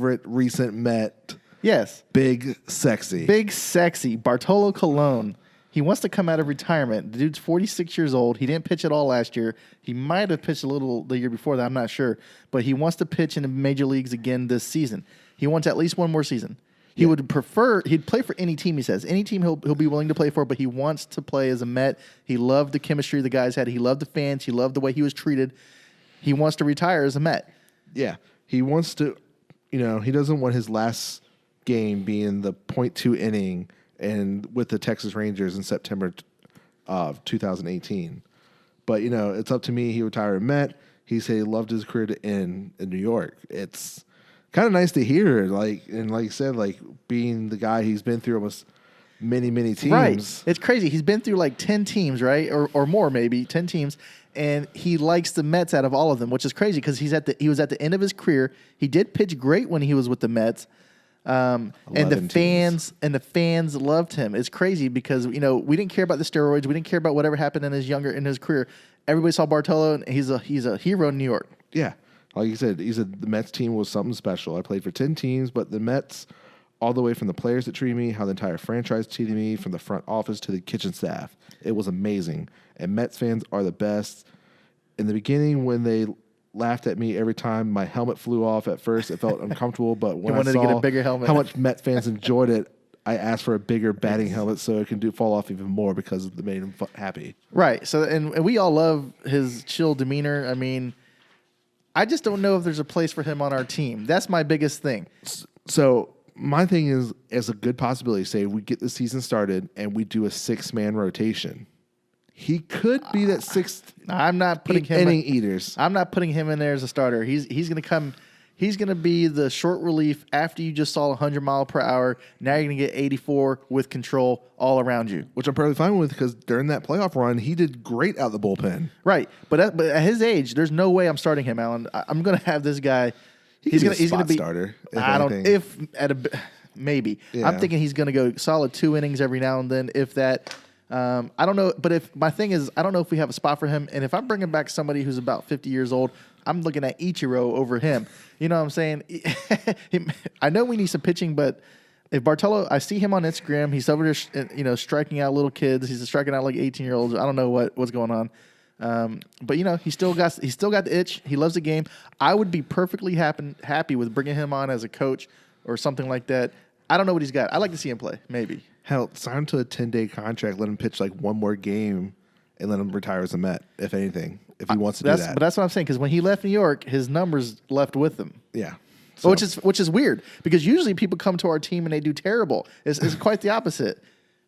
favorite recent Met. Yes. Big sexy. Bartolo Colon. He wants to come out of retirement. The dude's 46 years old. He didn't pitch at all last year. He might have pitched a little the year before that. I'm not sure. But he wants to pitch in the major leagues again this season. He wants at least one more season. He would prefer, he'd play for any team, he says. Any team he'll be willing to play for, but he wants to play as a Met. He loved the chemistry the guys had. He loved the fans. He loved the way he was treated. He wants to retire as a Met. Yeah. He wants to, he doesn't want his last game being the .2 inning and with the Texas Rangers in September of 2018. But, it's up to me. He retired Met. He said he loved his career to end in New York. It's kind of nice to hear, like you said, being the guy he's been through almost many teams. Right. It's crazy. He's been through 10 teams, right? Or more maybe, 10 teams. And he likes the Mets out of all of them, which is crazy because he was at the end of his career. He did pitch great when he was with the Mets. And the fans loved him. It's crazy because we didn't care about the steroids. We didn't care about whatever happened in his career. Everybody saw Bartolo, and he's a hero in New York. Yeah, like you said, the Mets team was something special. I played for 10 teams, but the Mets, all the way from the players that treated me, how the entire franchise treated me, from the front office to the kitchen staff, it was amazing. And Mets fans are the best. In the beginning, when they laughed at me every time my helmet flew off at first, it felt uncomfortable. But when I saw to get a bigger helmet. How much Met fans enjoyed it, I asked for a bigger batting helmet so it can fall off even more because it made him happy. Right. So, and we all love his chill demeanor. I mean, I just don't know if there's a place for him on our team. That's my biggest thing. So my thing is, as a good possibility, say we get the season started and we do a 6-man rotation. He could be that sixth. I'm not putting him inning eaters. I'm not putting him in there as a starter. He's going to come. He's going to be the short relief after you just saw 100 mile per hour. Now you're going to get 84 with control all around you, which I'm perfectly fine with because during that playoff run, he did great out of the bullpen. Right, but at his age, there's no way I'm starting him, Alan. I'm going to have this guy. He's going to be starter. Maybe. Yeah. I'm thinking he's going to go solid 2 innings every now and then, if that. I don't know, but if my thing is, I don't know if we have a spot for him. And if I'm bringing back somebody who's about 50 years old, I'm looking at Ichiro over him. You know what I'm saying? I know we need some pitching, but if Bartolo, I see him on Instagram. He's over there, striking out little kids. He's striking out 18-year-olds. I don't know what's going on. But he's still got the itch. He loves the game. I would be perfectly happy with bringing him on as a coach or something like that. I don't know what he's got. I'd like to see him play, maybe. Hell, sign him to a 10-day contract. Let him pitch one more game, and let him retire as a Met, if anything, if he wants to do that. But that's what I'm saying, because when he left New York, his numbers left with him. Yeah. So. Which is weird, because usually people come to our team and they do terrible. It's quite the opposite.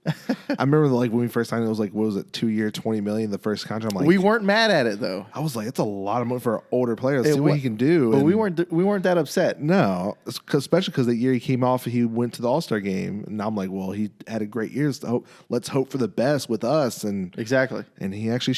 I remember when we first signed it, was what was it, 2 year, $20 million, the first contract. We weren't mad at it though. I was like, it's a lot of money for an older player. Let's see what he can do. But we weren't that upset. No, especially because the year he came off, he went to the All-Star game, and I'm like, well, he had a great year. So let's hope for the best with us. And exactly. And he actually.